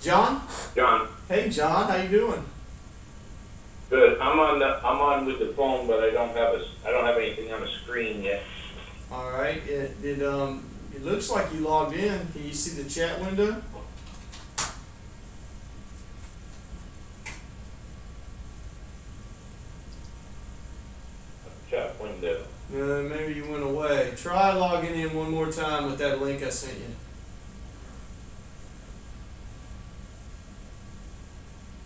John? John, Hey, John, how you doing? good. I'm on with the phone, but I don't have anything on the screen yet. All right. It looks like you logged in. Can you see the chat window? Chat window. Maybe you went away. Try logging in one more time with that link I sent you.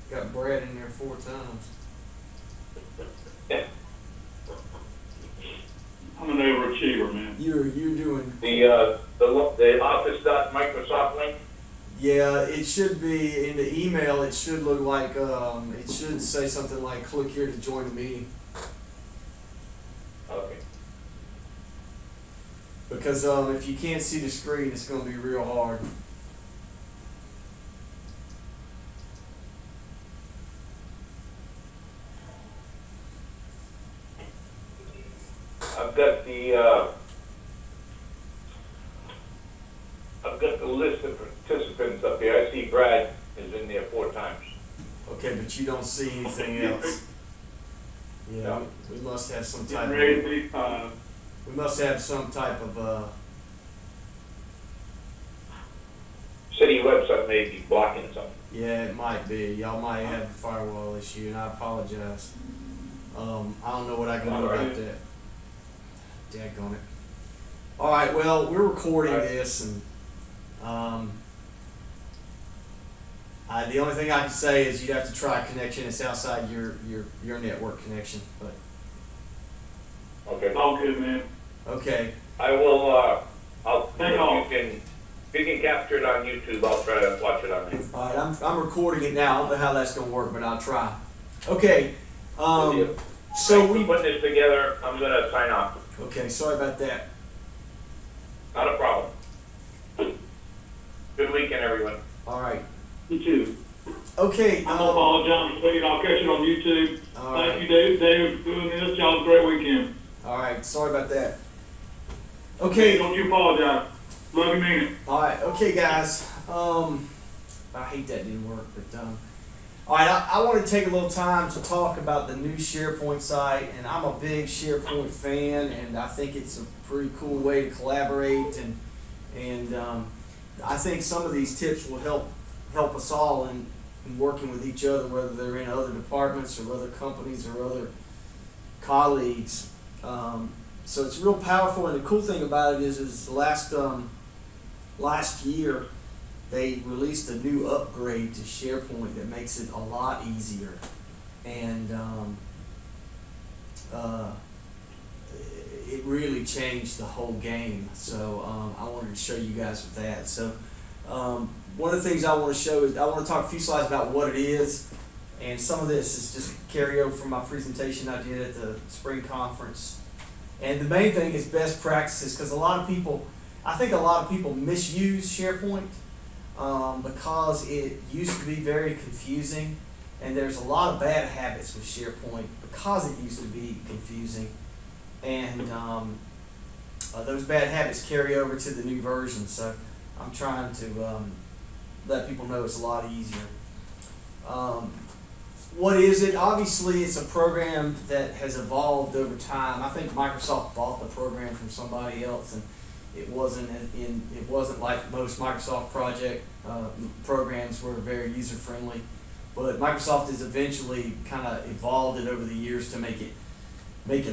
Got Brad in there 4 times. Yeah. I'm an overachiever, man. You're doing. The office.microsoft link. Yeah, it should be in the email. It should look like it should say something like "click here to join the meeting." Okay. Because if you can't see the screen, it's going to be real hard. I've got the list of participants up here. I see Brad is in there 4 times. Okay, but you don't see anything else. Yeah, No. we must have some type Getting ready of. to be fine. We must have some type of. City website may be blocking something. Yeah, it might be. Y'all might have a firewall issue, and I apologize. I don't know what I can do about that. Daggone it. All right, well, we're recording this, and the only thing I can say is you'd have to try a connection. It's outside your network connection, but Okay. All good, man. okay. I will. Hang on. If you can capture it on YouTube, I'll try to watch it on there. All right, I'm recording it now. I don't know how that's gonna work, but I'll try. Okay. So Thanks we. for putting this together. I'm gonna sign off. Okay, sorry about that. Not a problem. Good weekend, everyone. All right. You too. Okay. I'm gonna follow John Speed. I'll catch it on YouTube. All Thank right. you, Dave, for doing this. Y'all have a great weekend. All right. Sorry about that. Hey, Okay. don't you apologize. Love you, mean it. All right. Okay, guys. I hate that didn't work, but all right. I want to take a little time to talk about the new SharePoint site, and I'm a big SharePoint fan, and I think it's a pretty cool way to collaborate, and I think some of these tips will help us all in working with each other, whether they're in other departments or other companies or other colleagues. So it's real powerful, and the cool thing about it is last year they released a new upgrade to SharePoint that makes it a lot easier, and it really changed the whole game. So I wanted to show you guys with that. So one of the things I want to show is I want to talk a few slides about what it is, and some of this is just carryover from my presentation I did at the spring conference. And the main thing is best practices, because I think a lot of people misuse SharePoint because it used to be very confusing, and there's a lot of bad habits with SharePoint because it used to be confusing, and those bad habits carry over to the new version. So I'm trying to let people know it's a lot easier. What is it? Obviously, it's a program that has evolved over time. I think Microsoft bought the program from somebody else, and it wasn't like most Microsoft programs were very user friendly. But Microsoft has eventually kind of evolved it over the years to make it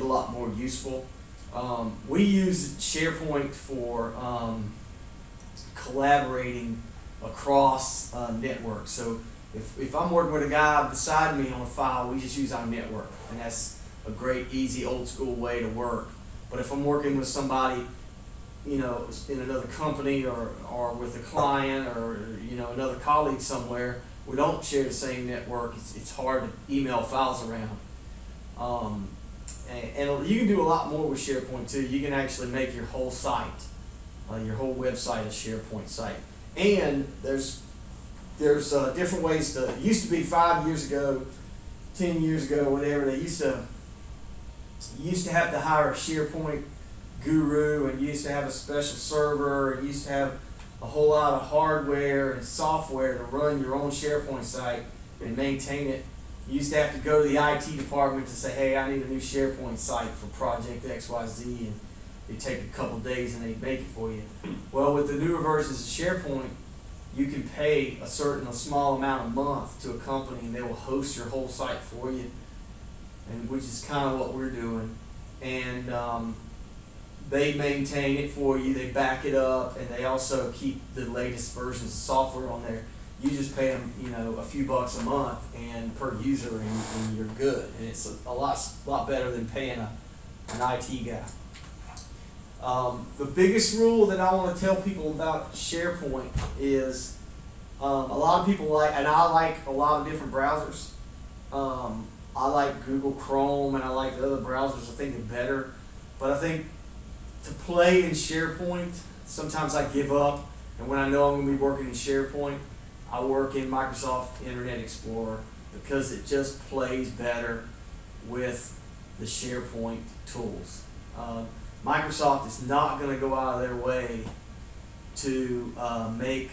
a lot more useful. We use SharePoint for collaborating across networks. So if I'm working with a guy beside me on a file, we just use our network, and that's a great, easy, old school way to work. But if I'm working with somebody, in another company or with a client or another colleague somewhere, we don't share the same network. It's hard to email files around. And you can do a lot more with SharePoint too. You can actually make your whole site, your whole website a SharePoint site. And there's different ways to. It used to be 5 years ago, 10 years ago, whatever. They used to have to hire a SharePoint guru, and you used to have a special server, and you used to have a whole lot of hardware and software to run your own SharePoint site and maintain it. You used to have to go to the IT department to say, hey, I need a new SharePoint site for project XYZ, and it'd take a couple days and they'd make it for you. Well, with the newer versions of SharePoint, you can pay a small amount a month to a company, and they will host your whole site for you, and which is kind of what we're doing. And they maintain it for you, they back it up, and they also keep the latest versions of software on there. You just pay them, a few bucks a month and per user, and you're good. And it's a lot better than paying an IT guy. The biggest rule that I want to tell people about SharePoint is a lot of people and I like a lot of different browsers. I like Google Chrome and I like the other browsers. I think they're better. But I think to play in SharePoint, sometimes I give up. And when I know I'm going to be working in SharePoint, I work in Microsoft Internet Explorer because it just plays better with the SharePoint tools. Microsoft is not going to go out of their way to make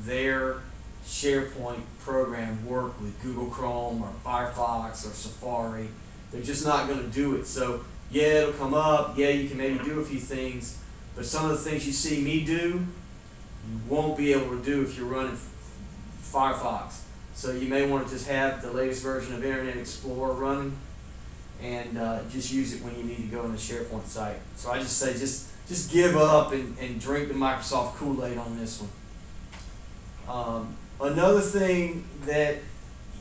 their SharePoint program work with Google Chrome or Firefox or Safari. They're just not going to do it. So yeah, it'll come up. Yeah, you can maybe do a few things, but some of the things you see me do, you won't be able to do if you're running Firefox. So you may want to just have the latest version of Internet Explorer running, and just use it when you need to go on the SharePoint site. So I just say just give up and drink the Microsoft Kool-Aid on this one. Another thing that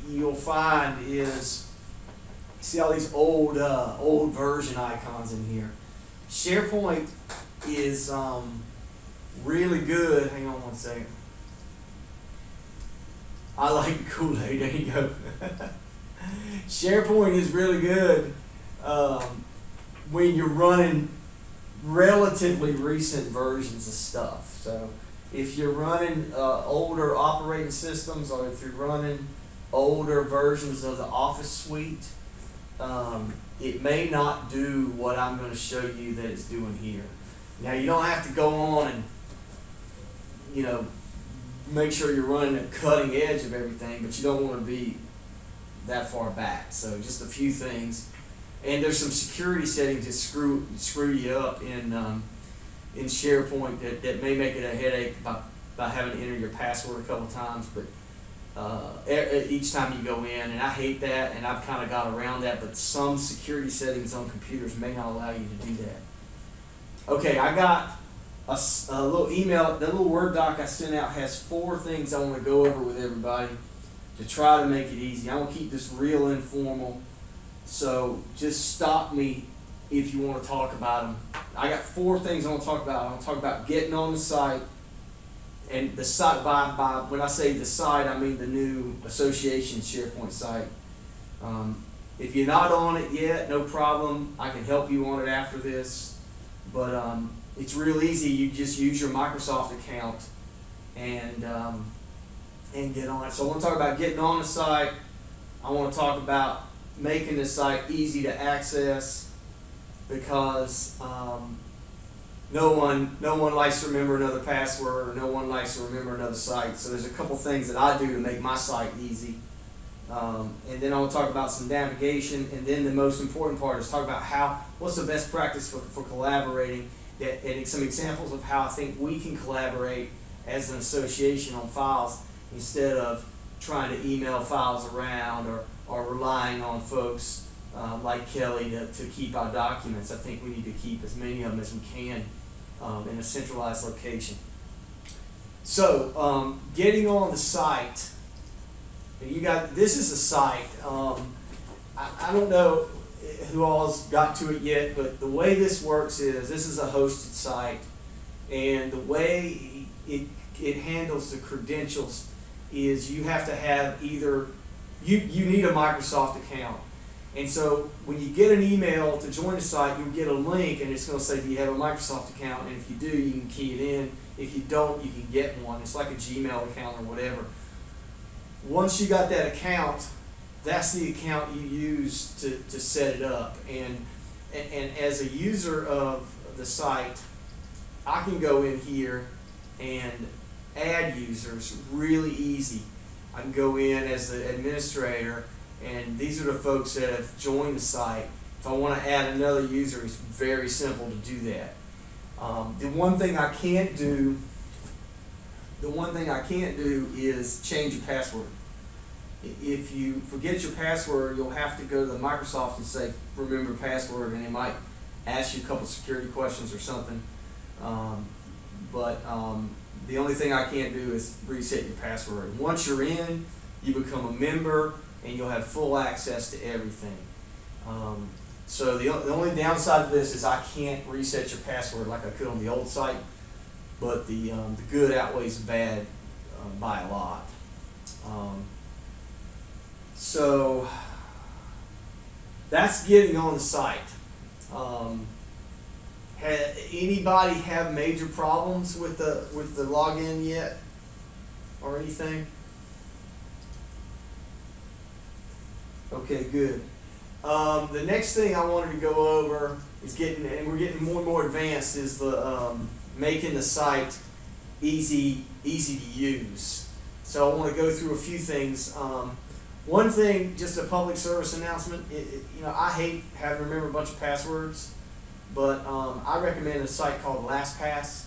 you'll find is, you see all these old version icons in here. SharePoint is really good. Hang on one second. I like the Kool-Aid. There you go. SharePoint is really good when you're running relatively recent versions of stuff. So if you're running older operating systems, or if you're running older versions of the Office suite, it may not do what I'm going to show you that it's doing here. Now, you don't have to go on and make sure you're running the cutting edge of everything, but you don't want to be that far back. So just a few things, and there's some security settings that screw you up in SharePoint that may make it a headache by having to enter your password a couple times, but each time you go in, and I hate that, and I've kind of got around that, but some security settings on computers may not allow you to do that. Okay, I got a little email. The little Word doc I sent out has 4 things I want to go over with everybody to try to make it easy. I want to keep this real informal, so just stop me if you want to talk about them. I got 4 things I want to talk about. I want to talk about getting on the site, and the site, when I say the site, I mean the new association SharePoint site. If you're not on it yet, no problem. I can help you on it after this, but it's real easy. You just use your Microsoft account and get on it. So I want to talk about getting on the site. I want to talk about making the site easy to access, because no one likes to remember another password, or no one likes to remember another site. So there's a couple things that I do to make my site easy. And then I want to talk about some navigation, and then the most important part is talk about what's the best practice for collaborating, and some examples of how I think we can collaborate as an association on files, instead of trying to email files around or relying on folks like Kelly to keep our documents. I think we need to keep as many of them as we can in a centralized location. So getting on the site, this is a site. I don't know who all's got to it yet, but the way this works is, this is a hosted site, and the way it handles the credentials is you have to have either, you need a Microsoft account. And so when you get an email to join the site, you'll get a link, and it's going to say, do you have a Microsoft account? And if you do, you can key it in. If you don't, you can get one. It's like a Gmail account or whatever. Once you got that account, that's the account you use to set it up. And as a user of the site, I can go in here and add users really easy. I can go in as the administrator, and these are the folks that have joined the site. If I want to add another user, it's very simple to do that. The one thing I can't do is change your password. If you forget your password, you'll have to go to the Microsoft and say, remember password, and they might ask you a couple security questions or something. The only thing I can't do is reset your password. Once you're in, you become a member, and you'll have full access to everything. So the only downside of this is I can't reset your password like I could on the old site, but the good outweighs the bad by a lot. So that's getting on the site. Anybody have major problems with the login yet, or anything? Okay, good. The next thing I wanted to go over is we're getting more and more advanced, is the making the site easy to use. So I want to go through a few things. One thing, just a public service announcement. I hate having to remember a bunch of passwords, but I recommend a site called LastPass.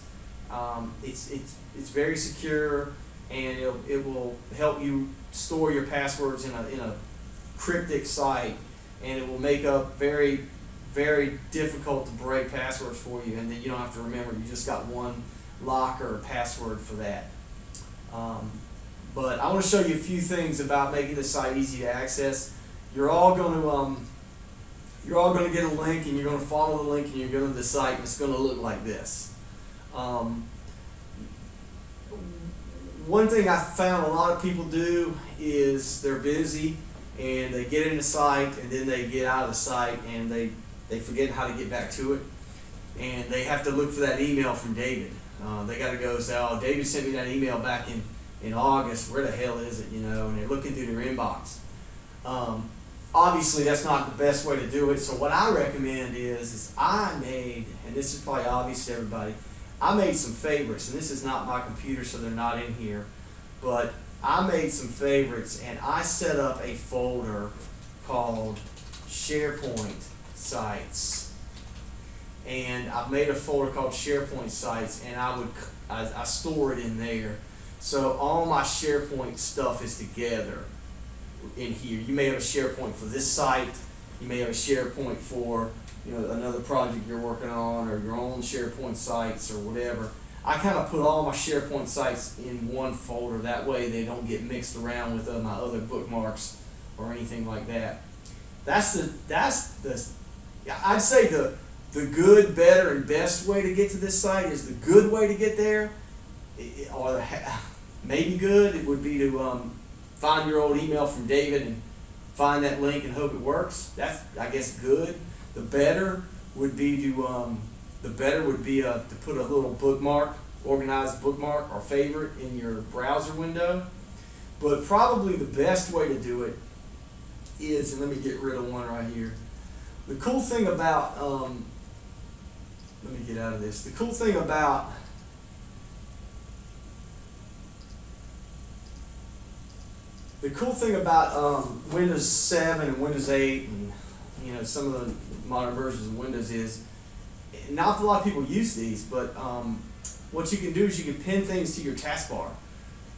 It's very secure, and it will help you store your passwords in a cryptic site, and it will make up very, very difficult to break passwords for you, and then you don't have to remember. You just got one lock or password for that. But I want to show you a few things about making the site easy to access. You're all going to get a link, and you're going to follow the link, and you're going to the site, and it's going to look like this. One thing I found a lot of people do is they're busy, and they get in the site, and then they get out of the site, and they forget how to get back to it, and they have to look for that email from David. They got to go say, oh, David sent me that email back in August. Where the hell is it? And they're looking through their inbox. Obviously, that's not the best way to do it. So what I recommend is I made, and this is probably obvious to everybody, I made some favorites, and this is not my computer, so they're not in here, but I made some favorites, and I set up a folder called SharePoint Sites. And I've made a folder called SharePoint Sites, and I store it in there. So all my SharePoint stuff is together in here. You may have a SharePoint for this site. You may have a SharePoint for another project you're working on, or your own SharePoint sites, or whatever. I kind of put all my SharePoint sites in one folder. That way they don't get mixed around with my other bookmarks or anything like that. I'd say the good, better, and best way to get to this site is the good way to get there, or maybe good. It would be to find your old email from David and find that link and hope it works. That's, I guess, good. The better would be to put a little bookmark, organized bookmark or favorite in your browser window. But probably the best way to do it is, and let me get rid of one right here. The cool thing about, let me get out of this. The cool thing about Windows 7 and Windows 8 and some of the modern versions of Windows is, not a lot of people use these, but what you can do is you can pin things to your taskbar.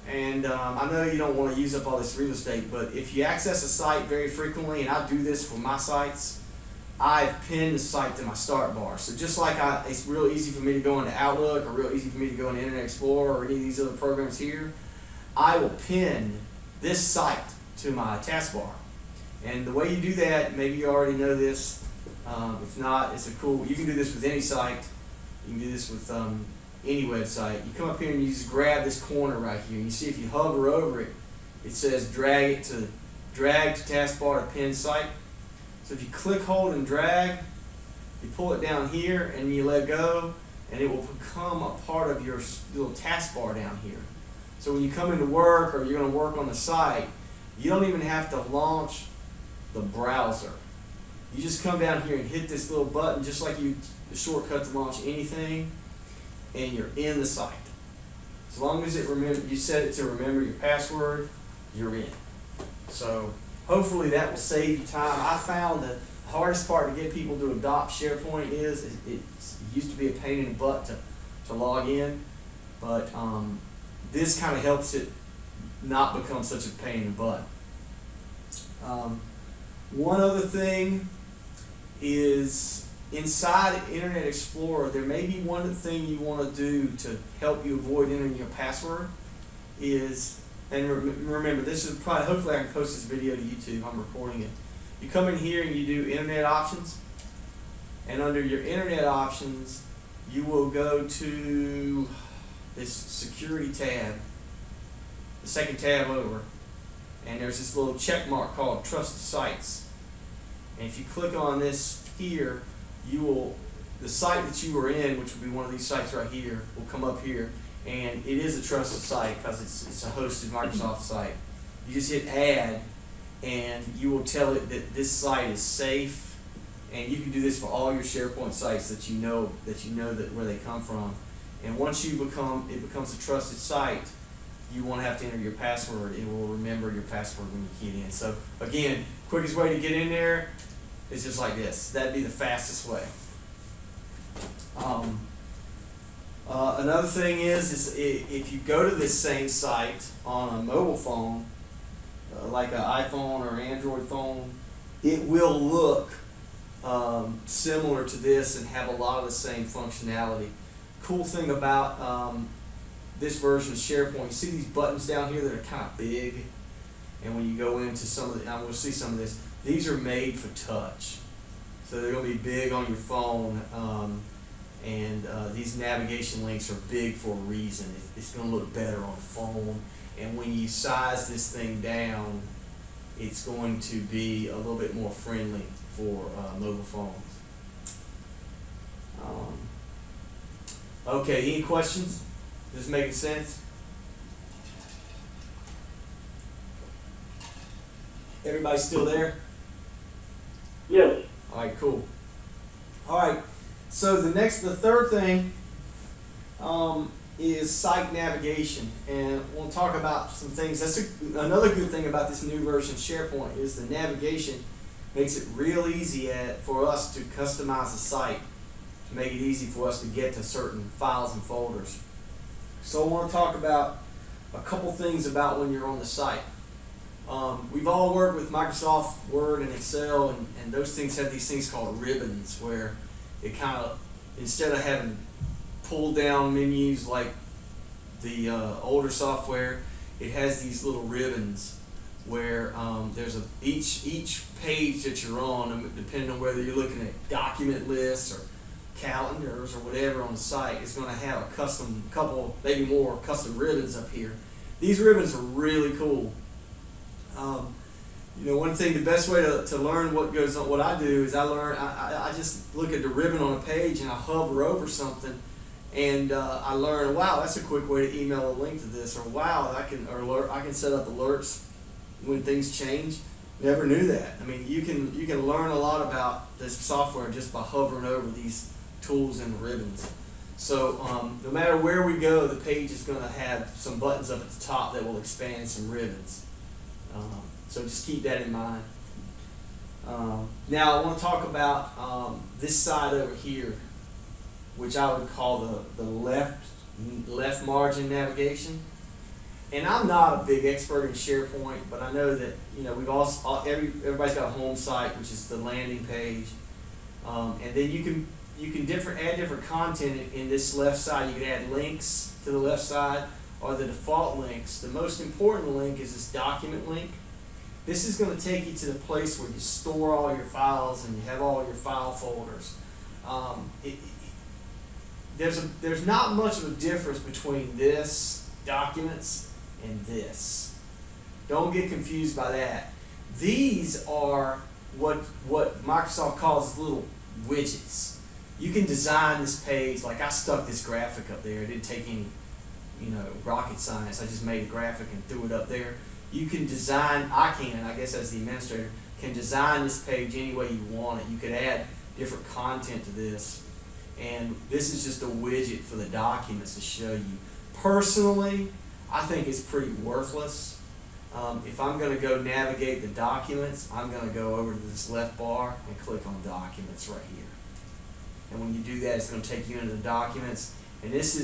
And I know you don't want to use up all this real estate, but if you access a site very frequently, and I do this for my sites, I've pinned the site to my start bar. So just like it's real easy for me to go into Outlook, or real easy for me to go into Internet Explorer or any of these other programs here, I will pin this site to my taskbar. And the way you do that, maybe you already know this. If not, you can do this with any site. You can do this with any website. You come up here and you just grab this corner right here. And you see if you hover over it, it says drag to taskbar to pin site. So if you click, hold, and drag, you pull it down here and you let go, and it will become a part of your little taskbar down here. So when you come into work, or you're going to work on the site, you don't even have to launch the browser. You just come down here and hit this little button, just like the shortcut to launch anything, and you're in the site. As long as you set it to remember your password, you're in. So hopefully that will save you time. I found that the hardest part to get people to adopt SharePoint is it used to be a pain in the butt to log in, but this kind of helps it not become such a pain in the butt. One other thing is inside Internet Explorer, there may be one thing you want to do to help you avoid entering your password is, and remember, this is probably, hopefully I can post this video to YouTube, I'm recording it. You come in here and you do Internet Options, and under your Internet Options, you will go to this Security tab, the second tab over, and there's this little check mark called Trusted Sites. And if you click on this here, the site that you were in, which would be one of these sites right here, will come up here, and it is a trusted site because it's a hosted Microsoft site. You just hit add, and you will tell it that this site is safe, and you can do this for all your SharePoint sites that you know that where they come from. And once it becomes a trusted site, you won't have to enter your password. It will remember your password when you key it in. So again, quickest way to get in there is just like this. That'd be the fastest way. Another thing is if you go to this same site on a mobile phone, like an iPhone or Android phone, it will look similar to this and have a lot of the same functionality. Cool thing about this version of SharePoint, you see these buttons down here that are kind of big, and when you go into some of the, I'm going to see some of this, these are made for touch. So they're going to be big on your phone, and these navigation links are big for a reason. It's going to look better on the phone, and when you size this thing down, it's going to be a little bit more friendly for mobile phones. Okay, any questions? Is this making sense? Everybody still there? Yes. All right, cool. All right, so the third thing is site navigation, and we'll talk about some things. Another good thing about this new version of SharePoint is the navigation makes it real easy for us to customize the site, to make it easy for us to get to certain files and folders. So I want to talk about a couple things about when you're on the site. We've all worked with Microsoft Word and Excel, and those things have these things called ribbons, where it kind of, instead of having pull down menus like the older software, it has these little ribbons where there's each page that you're on, depending on whether you're looking at document lists or calendars or whatever on the site, is going to have a couple, maybe more custom ribbons up here. These ribbons are really cool. One thing, the best way to learn what goes on, what I do is I just look at the ribbon on a page and I hover over something, and I learn, wow, that's a quick way to email a link to this, or wow, I can set up alerts when things change. Never knew that. I mean, you can learn a lot about this software just by hovering over these tools and ribbons. So no matter where we go, the page is going to have some buttons up at the top that will expand some ribbons. So just keep that in mind. Now I want to talk about this side over here, which I would call the left margin navigation. And I'm not a big expert in SharePoint, but I know that we've everybody's got a home site, which is the landing page, and then you can add different content in this left side. You can add links to the left side, or the default links. The most important link is this document link. This is going to take you to the place where you store all your files and you have all your file folders. There's not much of a difference between this, documents, and this. Don't get confused by that. These are what Microsoft calls little widgets. You can design this page, like I stuck this graphic up there. It didn't take any rocket science. I just made a graphic and threw it up there. You can design, I guess as the administrator, can design this page any way you want it. You could add different content to this. And this is just a widget for the documents to show you. Personally, I think it's pretty worthless. If I'm going to go navigate the documents, I'm going to go over to this left bar and click on documents right here. And when you do that, it's going to take you into the documents. And this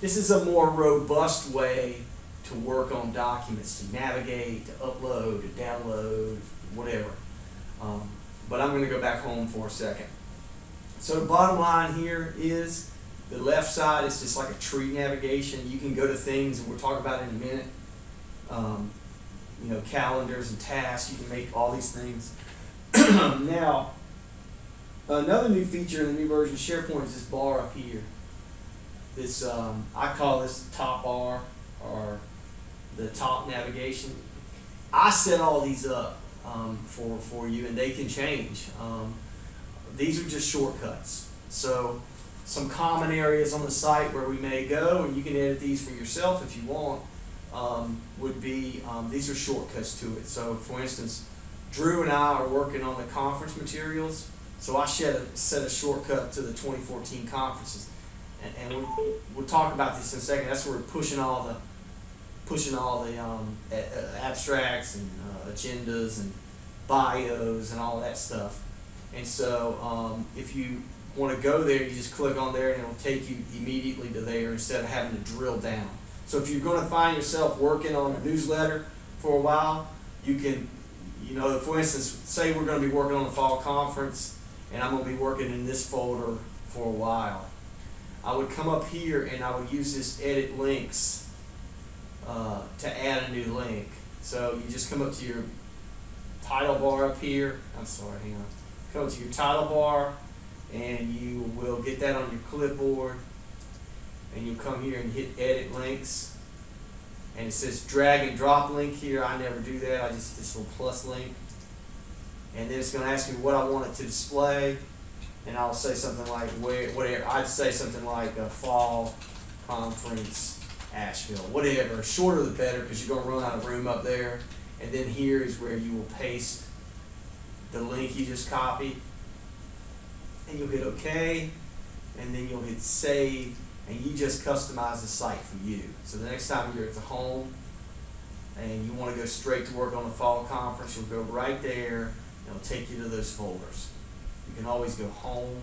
is a more robust way to work on documents, to navigate, to upload, to download, whatever. But I'm going to go back home for a second. So the bottom line here is the left side is just like a tree navigation. You can go to things, and we'll talk about it in a minute. Calendars and tasks. You can make all these things. Now, another new feature in the new version of SharePoint is this bar up here. This I call this the top bar, or the top navigation. I set all these up for you, and they can change. These are just shortcuts. So some common areas on the site where we may go, and you can edit these for yourself if you want, would be, these are shortcuts to it. So for instance, Drew and I are working on the conference materials, so I set a shortcut to the 2014 conferences. And we'll talk about this in a second. That's where we're pushing all the abstracts and agendas and bios and all that stuff. And so if you want to go there, you just click on there and it'll take you immediately to there instead of having to drill down. So if you're going to find yourself working on a newsletter for a while, you can, for instance, say we're going to be working on the fall conference and I'm going to be working in this folder for a while. I would come up here and I would use this edit links to add a new link. So you just come up to your title bar up here. Hang on. Come up to your title bar and you will get that on your clipboard. And you come here and hit edit links. And it says drag and drop link here. I never do that. I just hit this little plus link. And then it's going to ask me what I want it to display. And I'll say something like whatever. I'd say something like a fall conference Asheville, whatever. Shorter the better, because you're going to run out of room up there. And then here is where you will paste the link you just copied. And you'll hit OK. And then you'll hit save. And you just customize the site for you. So the next time you're at the home and you want to go straight to work on the fall conference, you'll go right there. And it'll take you to those folders. You can always go home,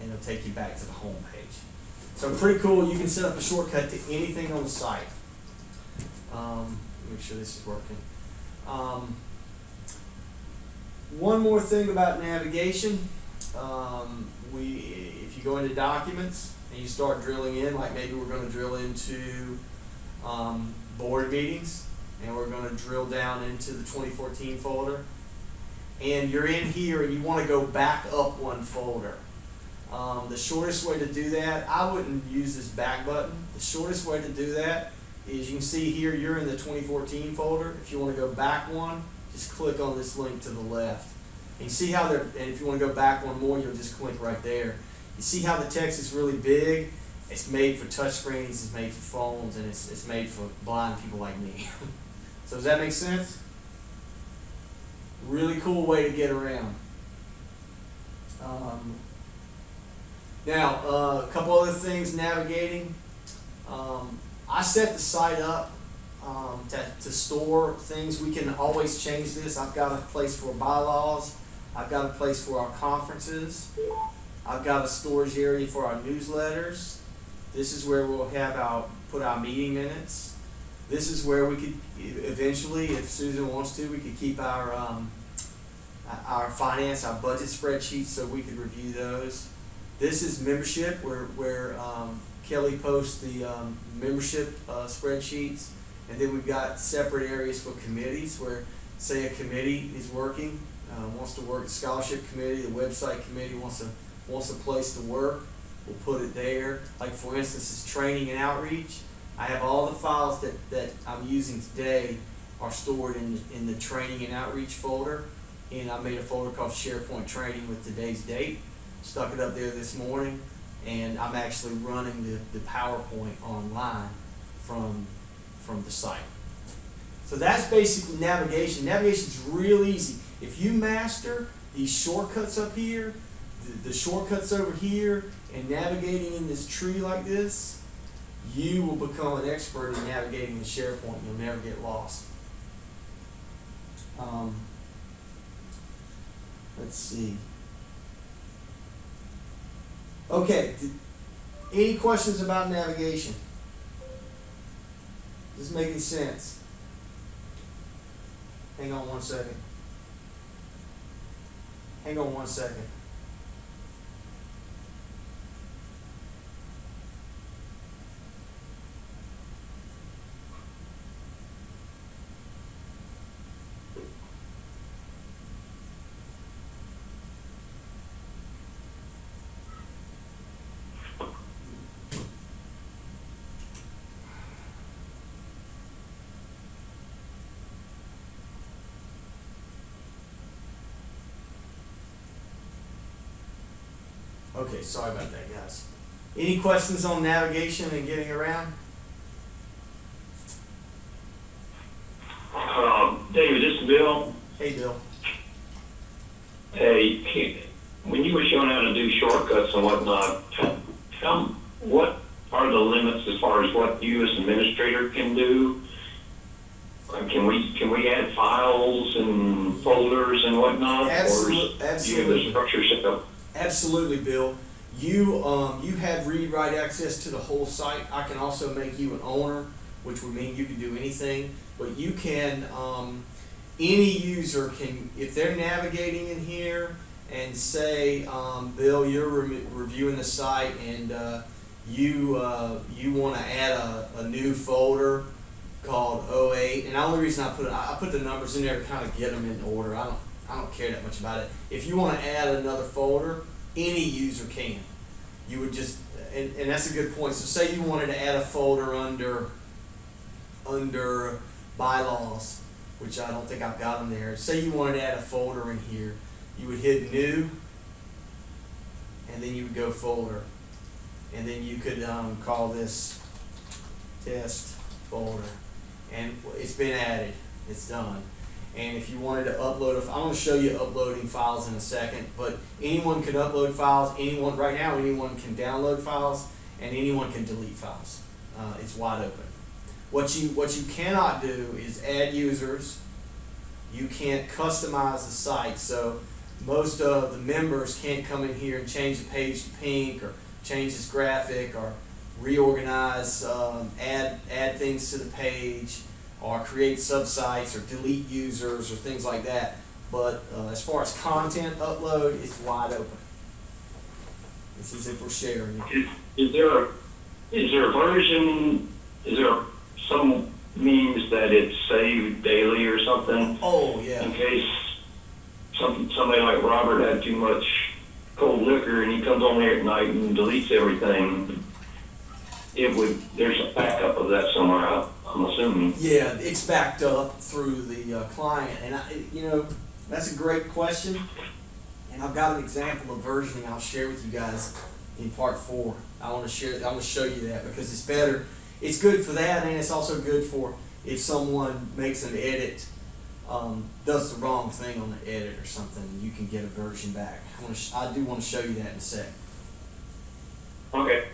and it'll take you back to the home page. So pretty cool. You can set up a shortcut to anything on the site. Make sure this is working. One more thing about navigation. If you go into documents and you start drilling in, like maybe we're going to drill into board meetings, and we're going to drill down into the 2014 folder. And you're in here and you want to go back up one folder. The shortest way to do that, I wouldn't use this back button. The shortest way to do that is, you can see here you're in the 2014 folder. If you want to go back one, just click on this link to the left. And you see how and if you want to go back one more, you'll just click right there. You see how the text is really big? It's made for touchscreens, it's made for phones, and it's made for blind people like me. So does that make sense? Really cool way to get around. Now, a couple other things navigating. I set the site up to store things. We can always change this. I've got a place for bylaws. I've got a place for our conferences. I've got a storage area for our newsletters. This is where we'll put our meeting minutes. This is where we could eventually, if Susan wants to, we could keep our finance, our budget spreadsheets, so we could review those. This is membership, where Kelly posts the membership spreadsheets, and then we've got separate areas for committees, where say a committee is working, wants to work, the scholarship committee, the website committee wants a place to work. We'll put it there. Like for instance, this training and outreach. I have all the files that I'm using today are stored in the training and outreach folder, and I made a folder called SharePoint Training with today's date. Stuck it up there this morning, and I'm actually running the PowerPoint online from the site. So that's basically navigation. Navigation's real easy. If you master these shortcuts up here, the shortcuts over here, and navigating in this tree like this, you will become an expert in navigating the SharePoint. You'll never get lost. Let's see. Okay, any questions about navigation? Is this making sense? Hang on one second. Hang on one second. Okay, sorry about that, guys. Any questions on navigation and getting around? David, this is Bill. Hey, Bill. Hey, when you were showing how to do shortcuts and whatnot, what are the limits as far as what you as administrator can do? Can we add files and folders and whatnot? Absolutely. Or do you have the structure set up? Absolutely, Bill. You have read-write access to the whole site. I can also make you an owner, which would mean you can do anything. But you can, any user can, if they're navigating in here and say, Bill, you're reviewing the site and you want to add a new folder called 08. And the only reason I put the numbers in there to kind of get them in order. I don't care that much about it. If you want to add another folder, any user can. You would just, and that's a good point. So say you wanted to add a folder under bylaws, which I don't think I've got them there. Say you wanted to add a folder in here. You would hit new, and then you would go folder. And then you could call this test folder. And it's been added. It's done. And if you wanted to upload, I'm going to show you uploading files in a second, but anyone can upload files. Right now, anyone can download files, and anyone can delete files. It's wide open. What you cannot do is add users. You can't customize the site. So most of the members can't come in here and change the page to pink, or change this graphic, or reorganize, add things to the page, or create subsites, or delete users, or things like that. But as far as content upload, it's wide open. This is if we're sharing it. Is there a version? Is there some means that it's saved daily or something? Oh yeah. In case somebody like Robert had too much cold liquor and he comes on here at night and deletes everything, there's a backup of that somewhere, I'm assuming. Yeah, it's backed up through the client, and that's a great question. And I've got an example of versioning I'll share with you guys in part 4. I want to show you that because it's better. It's good for that, and it's also good for if someone makes an edit, does the wrong thing on the edit or something, you can get a version back. I do want to show you that in a sec. Okay.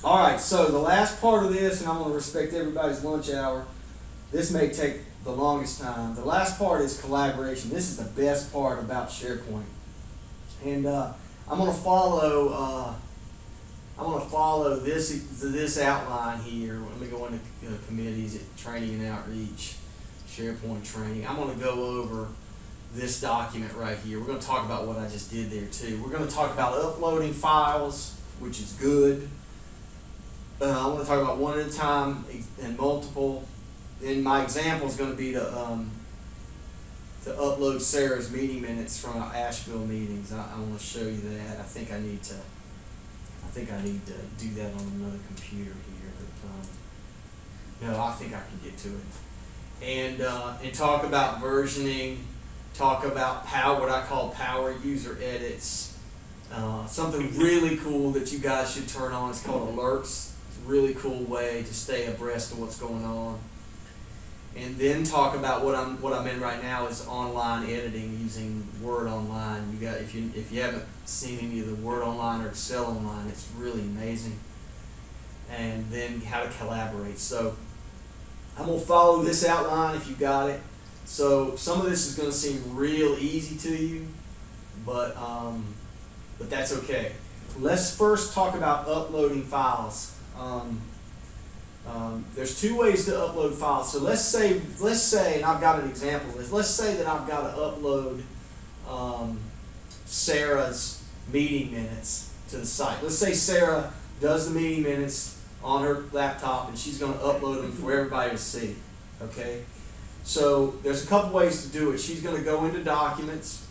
All right, so the last part of this, and I'm going to respect everybody's lunch hour. This may take the longest time. The last part is collaboration. This is the best part about SharePoint. And I'm going to follow this outline here. Let me go into committees at training and outreach, SharePoint training. I'm going to go over this document right here. We're going to talk about what I just did there too. We're going to talk about uploading files, which is good. I want to talk about one at a time and multiple. And my example is going to be to upload Sarah's meeting minutes from our Asheville meetings. I want to show you that. I think I need to do that on another computer here. But, no, I think I can get to it. And talk about versioning. Talk about what I call power user edits. Something really cool that you guys should turn on. It's called alerts. Really cool way to stay abreast of what's going on. And then talk about what I'm in right now is online editing using Word Online. If you haven't seen any of the Word Online or Excel Online, it's really amazing. and then how to collaborate. So I'm gonna follow this outline if you got it. So some of this is gonna seem real easy to you, but that's okay. Let's first talk about uploading files. There's two ways to upload files. So let's say, and I've got an example of this. Let's say that I've got to upload Sarah's meeting minutes to the site. Let's say Sarah does the meeting minutes on her laptop and she's going to upload them for everybody to see. Okay? So there's a couple ways to do it. She's going to go into Documents,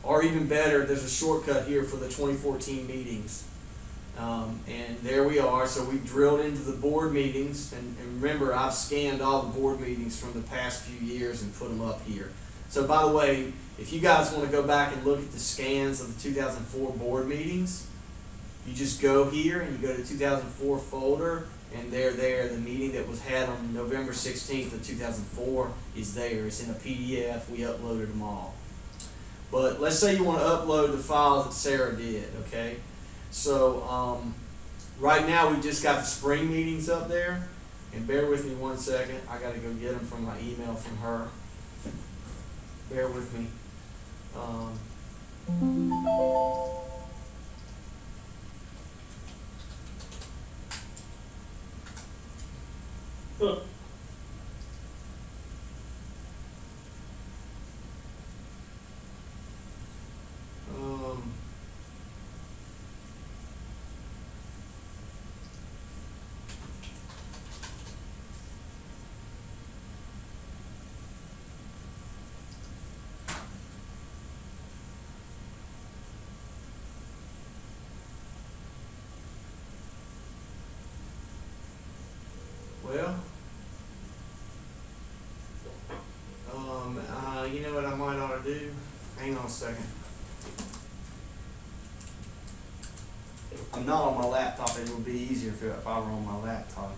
or even better, there's a shortcut here for the 2014 meetings. And there we are. So we've drilled into the board meetings, and remember, I've scanned all the board meetings from the past few years and put them up here. So by the way, if you guys want to go back and look at the scans of the 2004 board meetings, you just go here and you go to 2004 folder, and they're there. The meeting that was had on November 16th of 2004 is there. It's in a PDF. We uploaded them all. But let's say you want to upload the files that Sarah did, okay? So right now we just got the spring meetings up there, and bear with me 1 second. I got to go get them from my email from her. Bear with me. Well, you know what I might ought to do? Hang on a second. I'm not on my laptop. It would be easier if I were on my laptop.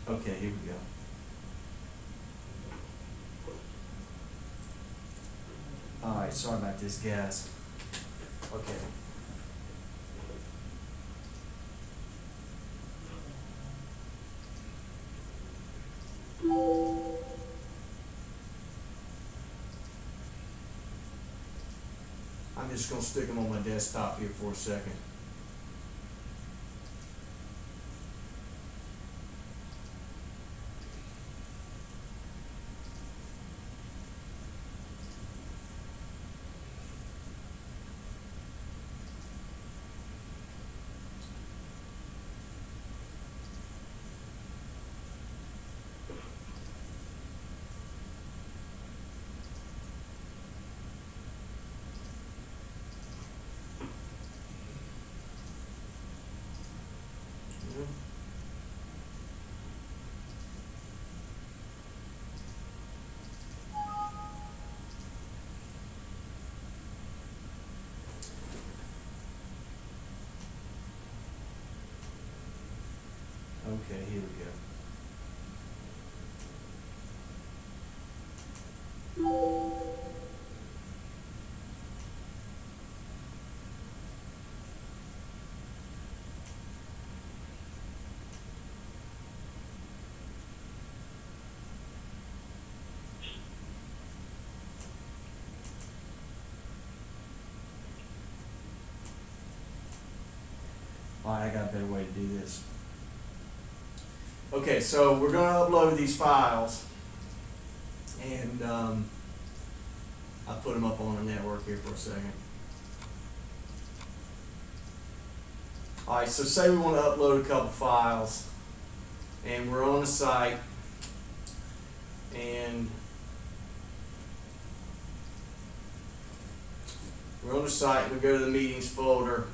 Okay, here we go. All right, sorry about this, guys. Okay. I'm just going to stick them on my desktop here for a second. Okay, here we go. All right, I got a better way to do this. Okay, so we're going to upload these files, and I'll put them up on the network here for a second. All right, so say we want to upload a couple files, and we're on the site, and we go to the meetings folder,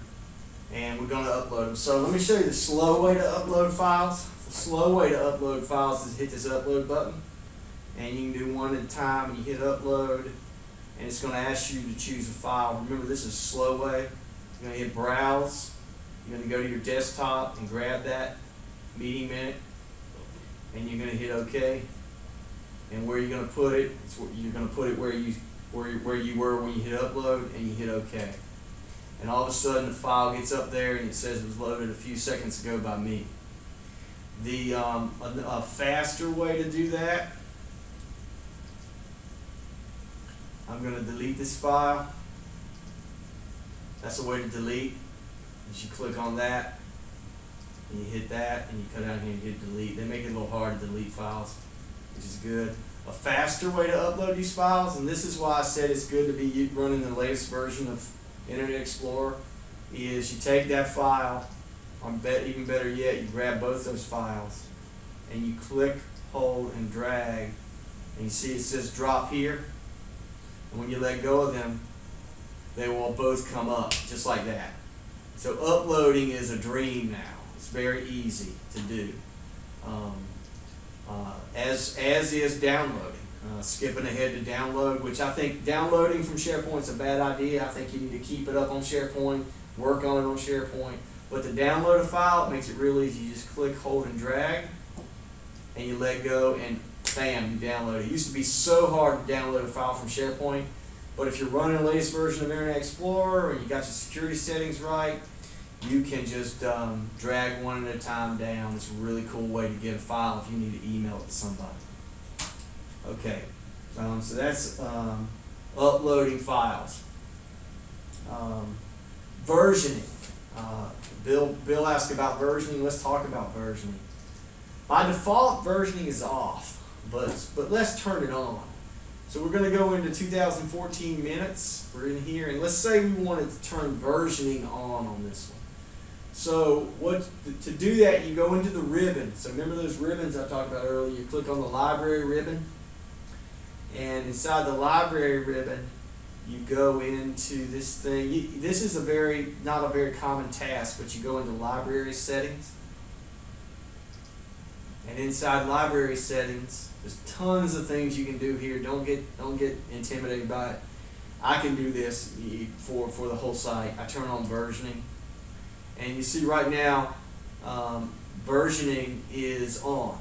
and we're going to upload them. So let me show you the slow way to upload files. The slow way to upload files is hit this upload button, and you can do one at a time. You hit upload, and it's going to ask you to choose a file. Remember, this is a slow way. You're going to hit browse. You're going to go to your desktop and grab that meeting minute, and you're going to hit OK. And where you're going to put it, you're going to put it where you where you were when you hit upload and you hit OK. And all of a sudden the file gets up there and it says it was loaded a few seconds ago by me. A faster way to do that, I'm going to delete this file. That's a way to delete. You click on that, and you hit that, and you come down here and hit delete. They make it a little hard to delete files, which is good. A faster way to upload these files, and this is why I said it's good to be running the latest version of Internet Explorer, is you take that file, even better yet, you grab both those files, and you click, hold, and drag, and you see it says drop here, and when you let go of them, they will both come up, just like that. So uploading is a dream now. It's very easy to do. As is downloading. Skipping ahead to download, which I think downloading from SharePoint is a bad idea. I think you need to keep it up on SharePoint, work on it on SharePoint. But to download a file, it makes it real easy. You just click, hold, and drag, and you let go, and bam, you download it. It used to be so hard to download a file from SharePoint, but if you're running the latest version of Internet Explorer and you got your security settings right, you can just drag one at a time down. It's a really cool way to get a file if you need to email it to somebody. Okay, so that's uploading files. Versioning. Bill asked about versioning. Let's talk about versioning. By default, versioning is off, but let's turn it on. So we're going to go into 2014 minutes. We're in here, and let's say we wanted to turn versioning on this one. So to do that, you go into the ribbon. So remember those ribbons I talked about earlier. You click on the library ribbon, and inside the library ribbon, you go into this thing. This is not a very common task, but you go into library settings. And inside library settings, there's tons of things you can do here. Don't get intimidated by it. I can do this for the whole site. I turn on versioning. And you see right now, versioning is on.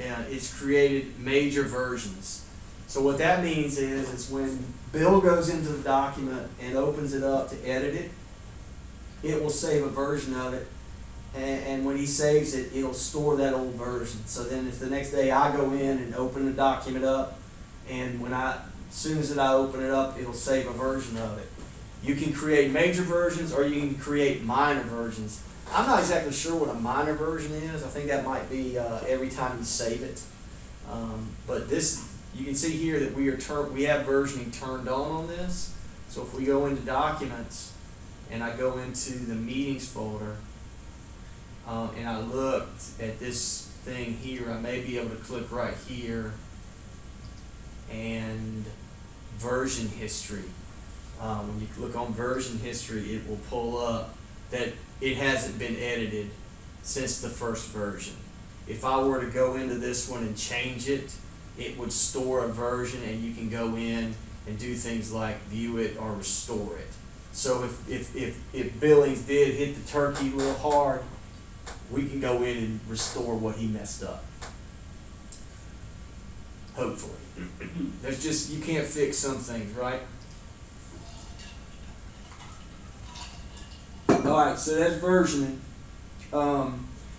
And it's created major versions. So what that means is when Bill goes into the document and opens it up to edit it, it will save a version of it. And when he saves it, it'll store that old version. So then if the next day I go in and open the document up, and as soon as I open it up, it'll save a version of it. You can create major versions or you can create minor versions. I'm not exactly sure what a minor version is. I think that might be every time you save it. But this, you can see here that we have versioning turned on this. So if we go into Documents and I go into the Meetings folder and I looked at this thing here, I may be able to click right here and Version History. When you click on version history, it will pull up that it hasn't been edited since the first version. If I were to go into this one and change it, it would store a version, and you can go in and do things like view it or restore it. So if Billings did hit the turkey real hard, we can go in and restore what he messed up. Hopefully. You can't fix some things, right? All right, so that's versioning.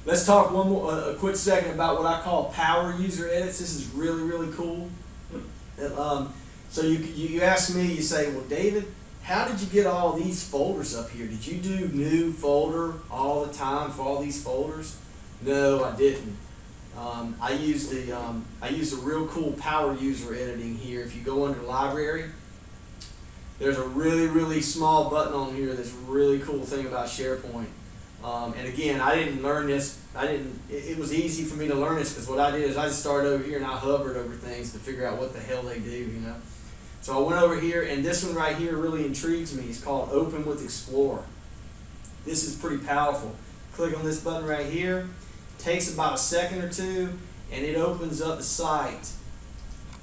Let's talk a quick second about what I call power user edits. This is really, really cool. So you ask me, you say, well, David, how did you get all these folders up here? Did you do new folder all the time for all these folders? No, I didn't. I used a real cool power user editing here. If you go under library, there's a really, really small button on here that's a really cool thing about SharePoint. And again, I didn't learn this. It was easy for me to learn this because what I did is I just started over here and I hovered over things to figure out what the hell they do, you know. So I went over here, and this one right here really intrigues me. It's called Open with Explorer. This is pretty powerful. Click on this button right here. It takes about a second or two, and it opens up the site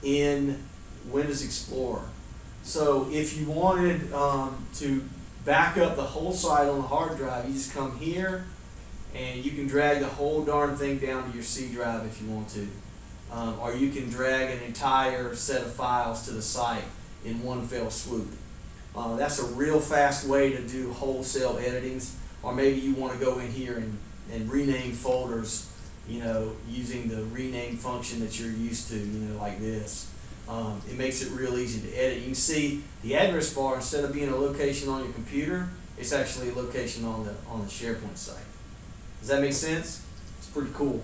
in Windows Explorer. So if you wanted to back up the whole site on the hard drive, you just come here and you can drag the whole darn thing down to your C drive if you want to. Or you can drag an entire set of files to the site. in one fell swoop. That's a real fast way to do wholesale editings, or maybe you want to go in here and rename folders, using the rename function that you're used to, like this. It makes it real easy to edit. You can see the address bar, instead of being a location on your computer, it's actually a location on the SharePoint site. Does that make sense? It's pretty cool.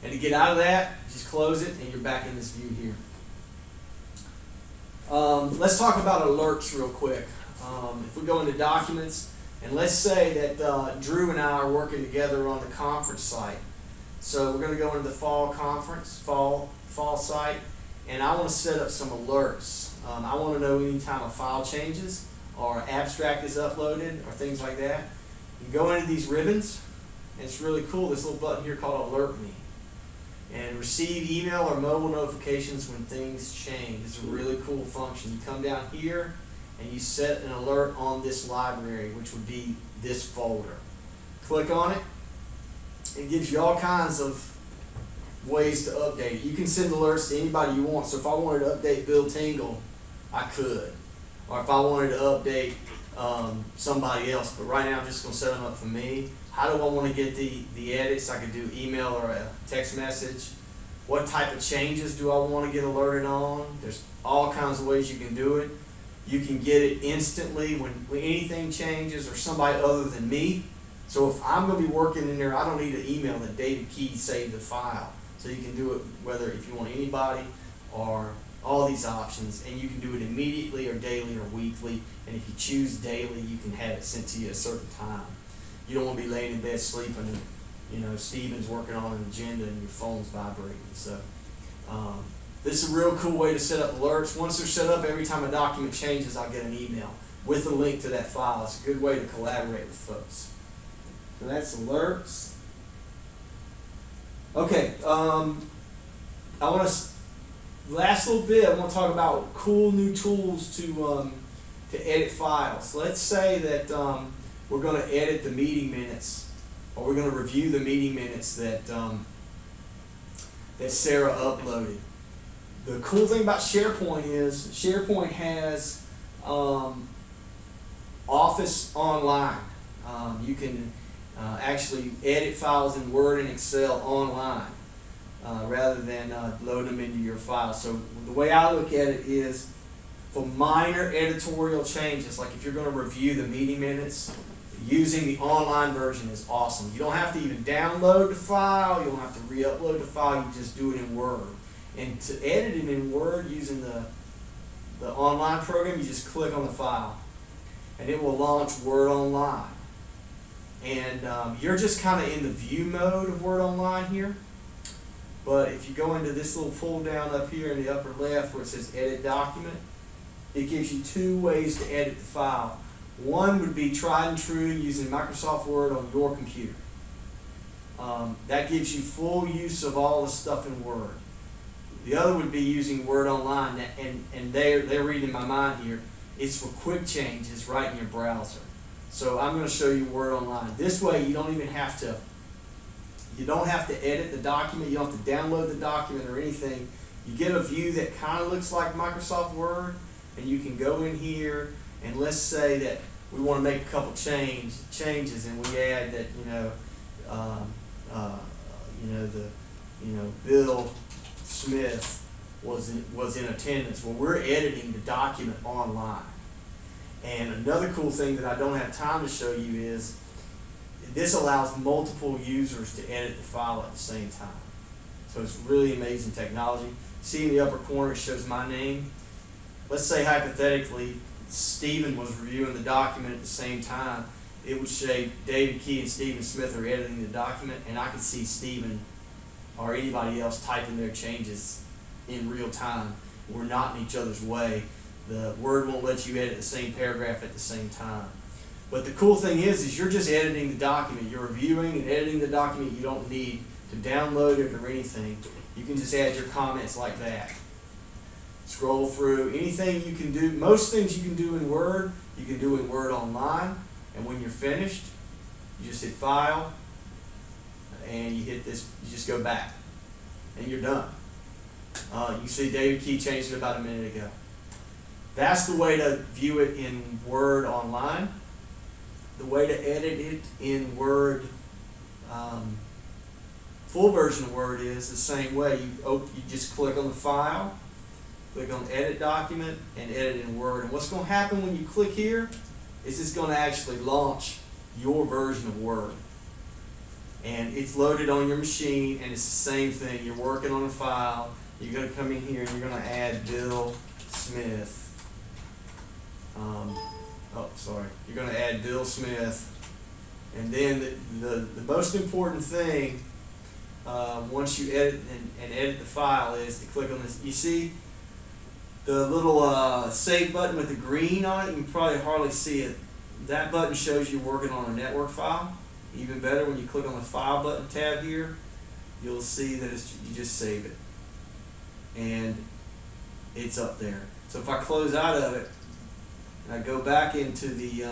And to get out of that, just close it and you're back in this view here. Let's talk about alerts real quick. If we go into documents, and let's say that Drew and I are working together on the conference site. So we're going to go into the fall conference, fall site, and I want to set up some alerts. I want to know any time a file changes or abstract is uploaded or things like that. You go into these ribbons, and it's really cool, this little button here called Alert Me. And receive email or mobile notifications when things change. It's a really cool function. You come down here and you set an alert on this library, which would be this folder. Click on it. It gives you all kinds of ways to update it. You can send alerts to anybody you want. So if I wanted to update Bill Tingle, I could. Or if I wanted to update somebody else. But right now I'm just going to set them up for me. How do I want to get the edits? I could do email or a text message. What type of changes do I want to get alerted on? There's all kinds of ways you can do it. You can get it instantly when anything changes or somebody other than me. So if I'm going to be working in there, I don't need to email that David Key saved the file. So you can do it whether if you want anybody or all these options, and you can do it immediately or daily or weekly. And if you choose daily, you can have it sent to you at a certain time. You don't want to be laying in bed sleeping and Steven's working on an agenda and your phone's vibrating. So this is a real cool way to set up alerts. Once they're set up, every time a document changes, I'll get an email with a link to that file. It's a good way to collaborate with folks. So that's alerts. Okay, I want to last little bit. I want to talk about cool new tools to edit files. Let's say that we're going to edit the meeting minutes, or we're going to review the meeting minutes that Sarah uploaded. The cool thing about SharePoint is SharePoint has Office Online. You can actually edit files in Word and Excel online rather than load them into your file. So the way I look at it is for minor editorial changes, like if you're going to review the meeting minutes, using the online version is awesome. You don't have to even download the file. You don't have to re-upload the file. You just do it in Word. And to edit it in Word using the online program, you just click on the file, and it will launch Word Online. And you're just kind of in the view mode of Word Online here. But if you go into this little pull down up here in the upper left where it says Edit Document, it gives you two ways to edit the file. One would be tried and true using Microsoft Word on your computer. That gives you full use of all the stuff in Word. The other would be using Word Online, and they're reading my mind here. It's for quick changes right in your browser. So I'm going to show you Word Online. This way you don't even have to, edit the document. You don't have to download the document or anything. You get a view that kind of looks like Microsoft Word, and you can go in here, and let's say that we want to make a couple changes, and we add that Bill Smith was in attendance. Well, we're editing the document online. And another cool thing that I don't have time to show you is this allows multiple users to edit the file at the same time. So it's really amazing technology. See in the upper corner it shows my name. Let's say hypothetically Stephen was reviewing the document at the same time. It would say David Key and Stephen Smith are editing the document, and I could see Stephen or anybody else typing their changes in real time. We're not in each other's way. The Word won't let you edit the same paragraph at the same time. But the cool thing is you're just editing the document. You're reviewing and editing the document. You don't need to download it or anything. You can just add your comments like that. Scroll through. Anything you can do, most things you can do in Word, you can do in Word Online. And when you're finished, you just hit File, and you hit this, you just go back, and you're done. You see David Key changed it about a minute ago. That's the way to view it in Word online. The way to edit it in Word, full version of Word is the same way. You just click on the file, click on Edit Document, and edit in Word. And what's going to happen when you click here is it's going to actually launch your version of Word. And it's loaded on your machine, and it's the same thing. You're working on a file. You're going to come in here and you're going to add Bill Smith. You're going to add Bill Smith. And then the most important thing, once you edit and edit the file, is to click on this. You see the little save button with the green on it? You can probably hardly see it. That button shows you're working on a network file. Even better, when you click on the File button tab here, you'll see that you just save it. And it's up there. So if I close out of it, and I go back into the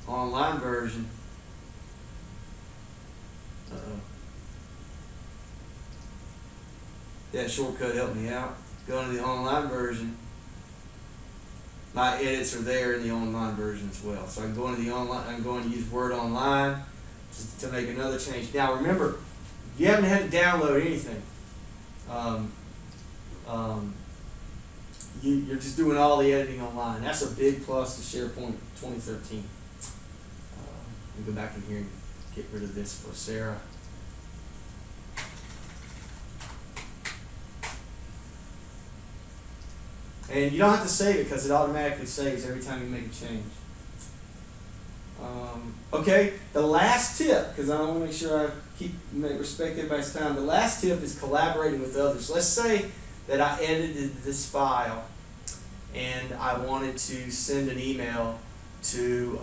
online version, that shortcut helped me out. Go into the online version. My edits are there in the online version as well. So I can go into the online. I'm going to use Word Online to make another change. Now remember, you haven't had to download anything. You're just doing all the editing online. That's a big plus to SharePoint 2013. Let me go back in here and get rid of this for Sarah. And you don't have to save it because it automatically saves every time you make a change. Okay, the last tip, because I want to make sure I respect everybody's time. The last tip is collaborating with others. Let's say that I edited this file and I wanted to send an email to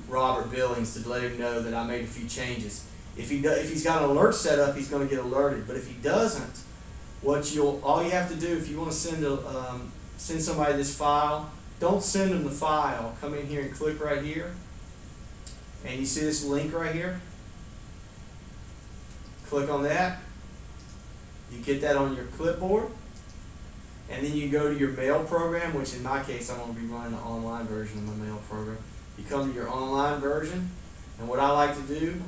Robert Billings to let him know that I made a few changes. If he's got an alert set up, he's going to get alerted. But if he doesn't, all you have to do if you want to send somebody this file, don't send them the file. Come in here and click right here, and you see this link right here. Click on that. You get that on your clipboard, and then you go to your mail program, which in my case I'm going to be running the online version of my mail program. You come to your online version, and what I like to do.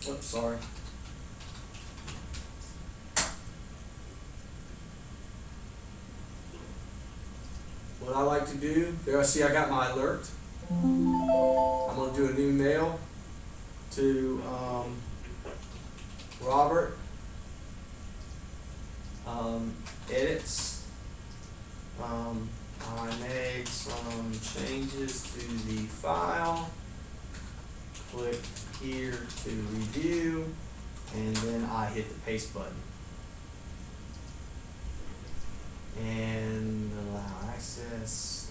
Oops, sorry. What I like to do, there I see I got my alert. I'm going to do a new mail to Robert. Edits. I made some changes to the file. Click here to review, and then I hit the paste button. And allow access,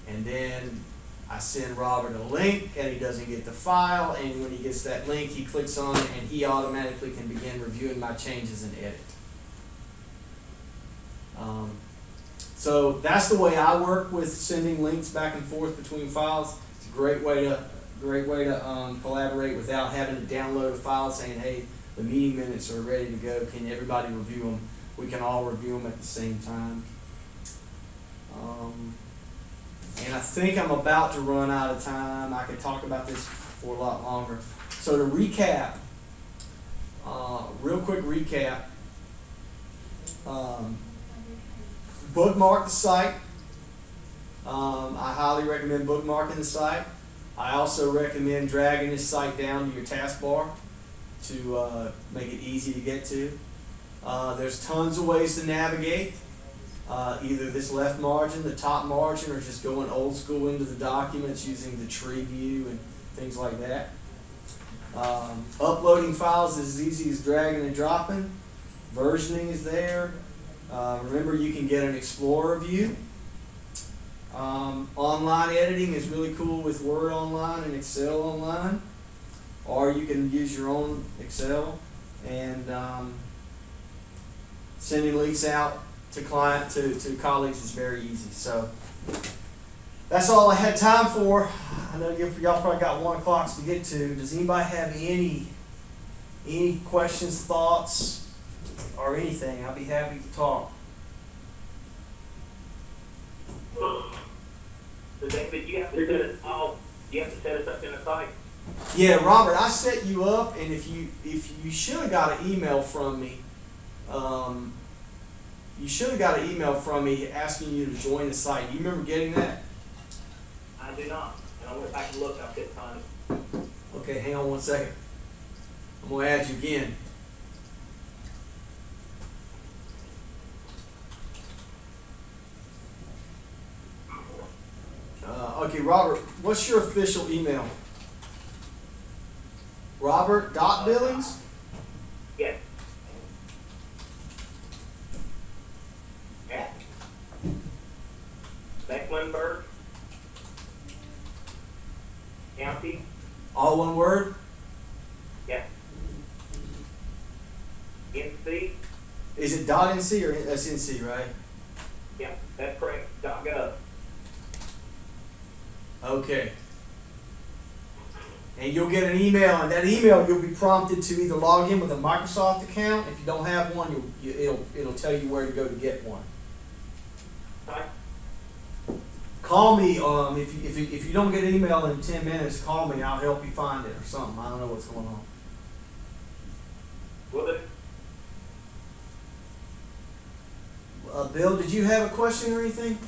and then I send Robert a link, and he doesn't get the file, and when he gets that link, he clicks on it, and he automatically can begin reviewing my changes and edit. So that's the way I work with sending links back and forth between files. It's a great way to collaborate without having to download a file saying, hey, the meeting minutes are ready to go. Can everybody review them? We can all review them at the same time. And I think I'm about to run out of time. I could talk about this for a lot longer. So to recap, real quick recap, bookmark the site. I highly recommend bookmarking the site. I also recommend dragging this site down to your taskbar to make it easy to get to. There's tons of ways to navigate. Either this left margin, the top margin, or just going old school into the documents using the tree view and things like that. Uploading files is as easy as dragging and dropping. Versioning is there. Remember, you can get an Explorer view. Online editing is really cool with Word Online and Excel Online. Or you can use your own Excel, and sending links out to to colleagues is very easy. So that's all I had time for. I know y'all probably got 1 o'clock to get to. Does anybody have any questions, thoughts, or anything, I'll be happy to talk. So David, you have to set us up in a site. Yeah, Robert, I set you up, and if you should have got an email from me, you should have got an email from me asking you to join the site. Do you remember getting that? I do not, and I went back and looked, I couldn't find it. Okay, hang on one second. I'm gonna add you again. Okay, Robert, what's your official email? Robert dot Billings? Yes. At Mecklenburg County, All one word? yes. NC, Is it .nc or that's .nc, right? yeah, that's correct, .gov. Okay. And you'll get an email, and that email you'll be prompted to either log in with a Microsoft account. If you don't have one, it'll tell you where to go to get one. Right. Call me if you don't get an email in 10 minutes. Call me, and I'll help you find it or something. I don't know what's going on. Will do. Bill, did you have a question or anything?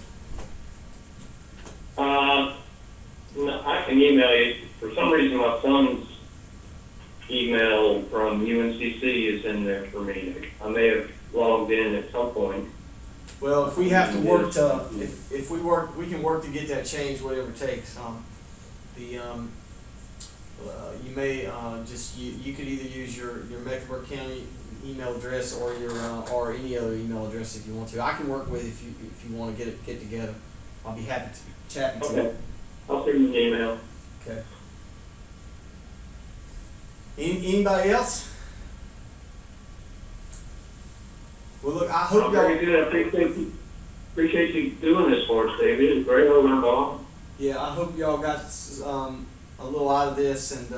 No, I can email you. For some reason, my son's email from UNCC is in there for me. I may have logged in at some point. Well, if we have to work to, if we can work to get that changed, whatever it takes. You may you could either use your Mecklenburg County email address or your or any other email address if you want to. I can work with if you want to get together. I'll be happy to chat with you. Okay. I'll send you an email. Okay. Anybody else? Well, look, I hope Very y'all. good. I appreciate you doing this for us, David. It's very well involved. Yeah, I hope y'all got a little out of this, and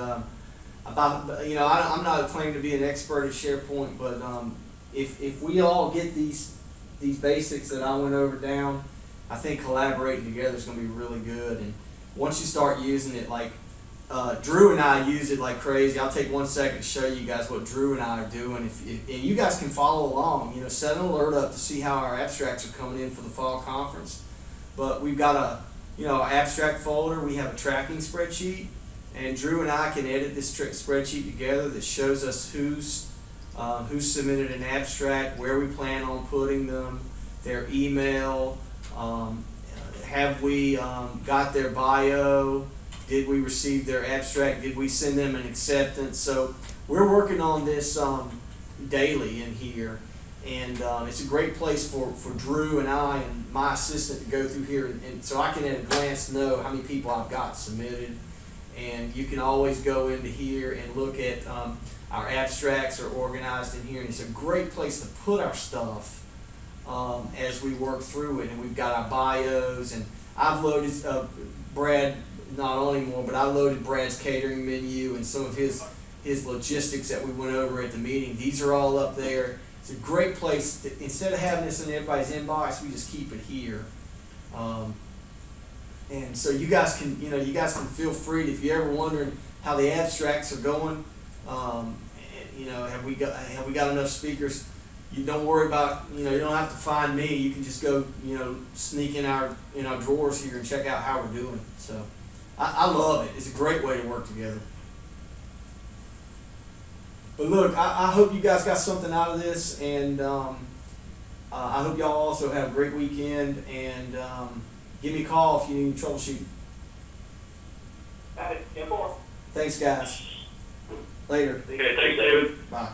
about I'm not claiming to be an expert at SharePoint, but if we all get these basics that I went over down, I think collaborating together is going to be really good. And once you start using it, like Drew and I use it like crazy. I'll take 1 second to show you guys what Drew and I are doing. And you guys can follow along. Set an alert up to see how our abstracts are coming in for the fall conference. But we've got a abstract folder. We have a tracking spreadsheet, and Drew and I can edit this spreadsheet together that shows us who's submitted an abstract, where we plan on putting them, their email. Have we got their bio? Did we receive their abstract? Did we send them an acceptance? So we're working on this daily in here, and it's a great place for Drew and I and my assistant to go through here, and so I can at a glance know how many people I've got submitted. And you can always go into here and look at our abstracts are organized in here, and it's a great place to put our stuff as we work through it. And we've got our bios, and I've loaded Brad, not on anymore, but I loaded Brad's catering menu and some of his logistics that we went over at the meeting. These are all up there. It's a great place to, instead of having this in everybody's inbox, we just keep it here. And so you guys can feel free to, if you're ever wondering how the abstracts are going, have we got enough speakers? You don't worry about, you don't have to find me. You can just go, sneak in our drawers here and check out how we're doing. So I love it. It's a great way to work together. But look, I hope you guys got something out of this, and I hope y'all also have a great weekend, and give me a call if you need troubleshooting. Got it. 10-4. Thanks, guys. Later. Okay, thanks, David. Bye.